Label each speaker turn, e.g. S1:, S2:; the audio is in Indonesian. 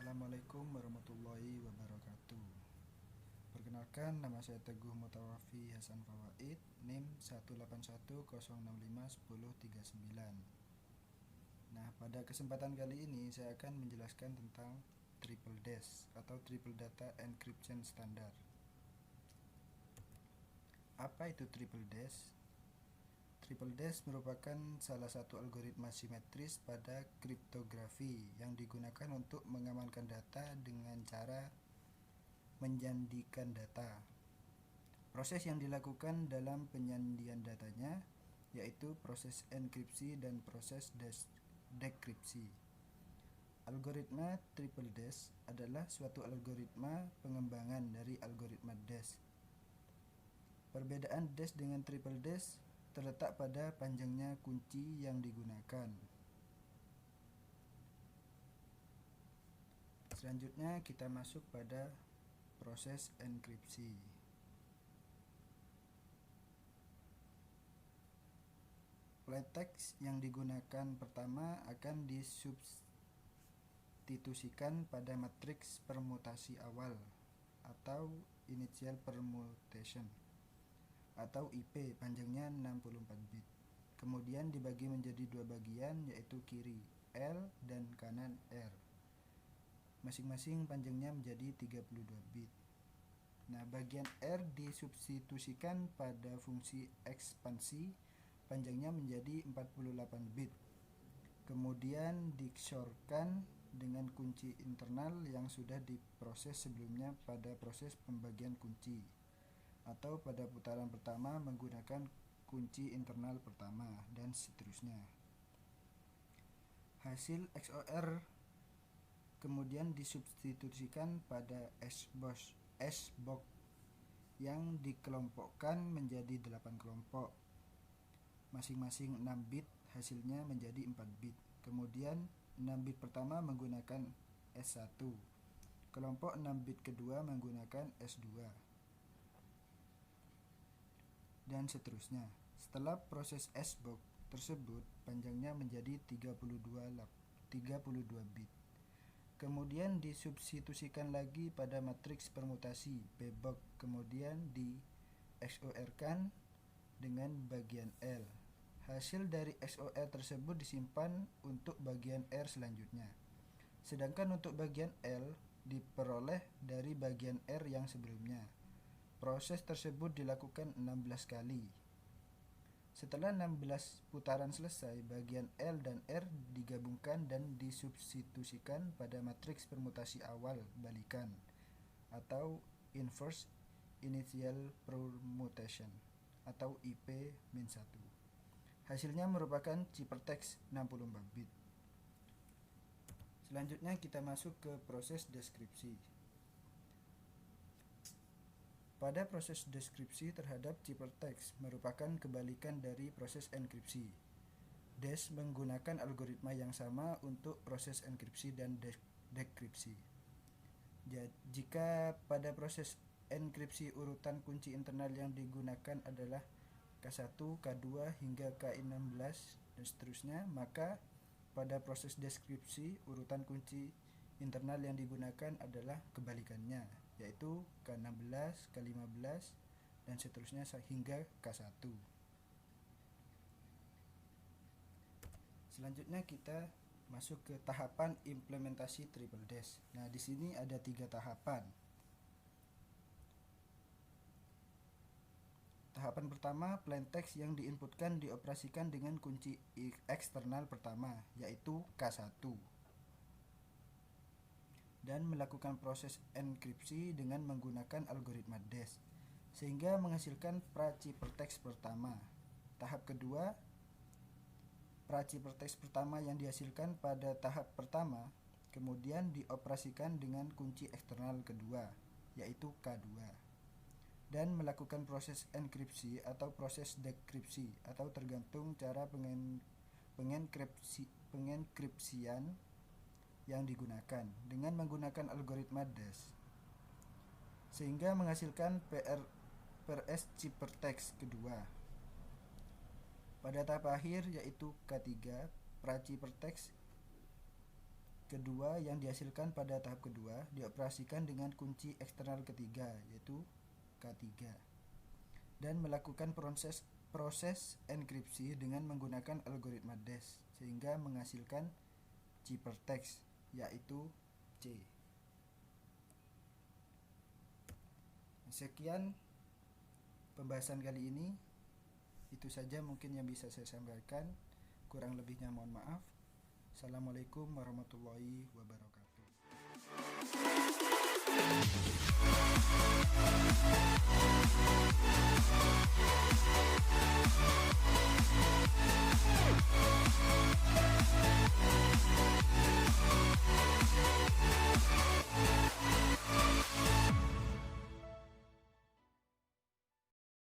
S1: Assalamualaikum warahmatullahi wabarakatuh. Perkenalkan, nama saya Teguh Mutawafi Hasan Fawaid, NIM 18106510139. Nah, pada kesempatan kali ini saya akan menjelaskan tentang Triple DES atau Triple Data Encryption Standard. Apa itu Triple DES? Triple DES merupakan salah satu algoritma simetris pada kriptografi yang digunakan untuk mengamankan data dengan cara menyandikan data. Proses yang dilakukan dalam penyandian datanya yaitu proses enkripsi dan proses dekripsi. Algoritma Triple DES adalah suatu algoritma pengembangan dari algoritma DES. Perbedaan DES dengan Triple DES terletak pada panjangnya kunci yang digunakan. Selanjutnya kita masuk pada proses enkripsi. Plaintext yang digunakan pertama akan disubstitusikan pada matriks permutasi awal atau initial permutation atau IP panjangnya 64 bit. Kemudian dibagi menjadi dua bagian, yaitu kiri L dan kanan R. Masing-masing panjangnya menjadi 32 bit. Nah, bagian R disubstitusikan pada fungsi ekspansi panjangnya menjadi 48 bit. Kemudian diksorkan dengan kunci internal yang sudah diproses sebelumnya pada proses pembagian kunci, atau pada putaran pertama menggunakan kunci internal pertama, dan seterusnya. Hasil XOR kemudian disubstitusikan pada SBOX yang dikelompokkan menjadi 8 kelompok, masing-masing 6 bit, hasilnya menjadi 4 bit. Kemudian 6 bit pertama menggunakan S1, kelompok 6 bit kedua menggunakan S2, dan seterusnya. Setelah proses SBOX tersebut panjangnya menjadi 32 bit. Kemudian disubstitusikan lagi pada matriks permutasi PBOX, kemudian di XOR-kan dengan bagian L. Hasil dari XOR tersebut disimpan untuk bagian R selanjutnya. Sedangkan untuk bagian L diperoleh dari bagian R yang sebelumnya. Proses tersebut dilakukan 16 kali. Setelah 16 putaran selesai, bagian L dan R digabungkan dan disubstitusikan pada matriks permutasi awal balikan atau inverse initial permutation atau IP-1. Hasilnya merupakan ciphertext 64 bit. Selanjutnya kita masuk ke proses deskripsi. Pada proses deskripsi terhadap ciphertext merupakan kebalikan dari proses enkripsi. DES menggunakan algoritma yang sama untuk proses enkripsi dan dekripsi. Jika pada proses enkripsi urutan kunci internal yang digunakan adalah K1, K2 hingga K16 dan seterusnya, maka pada proses deskripsi urutan kunci internal yang digunakan adalah kebalikannya, yaitu K16, K15 dan seterusnya hingga K1. Selanjutnya kita masuk ke tahapan implementasi Triple DES. Nah, di sini ada 3 tahapan. Tahapan pertama, plaintext yang diinputkan dioperasikan dengan kunci eksternal pertama, yaitu K1, dan melakukan proses enkripsi dengan menggunakan algoritma DES sehingga menghasilkan pra-ciphertext pertama. Tahap kedua, pra-ciphertext pertama yang dihasilkan pada tahap pertama kemudian dioperasikan dengan kunci eksternal kedua, yaitu K2, dan melakukan proses enkripsi atau proses dekripsi, atau tergantung cara pengenkripsian yang digunakan dengan menggunakan algoritma DES sehingga menghasilkan PRS ciphertext kedua. Pada tahap akhir yaitu K3, pra-ciphertext Kedua, yang dihasilkan pada tahap kedua dioperasikan dengan kunci eksternal ketiga, yaitu K3, dan melakukan proses enkripsi dengan menggunakan algoritma DES sehingga menghasilkan ciphertext, yaitu C. Sekian pembahasan kali ini. Itu saja mungkin yang bisa saya sampaikan. Kurang lebihnya mohon maaf. Assalamualaikum warahmatullahi wabarakatuh.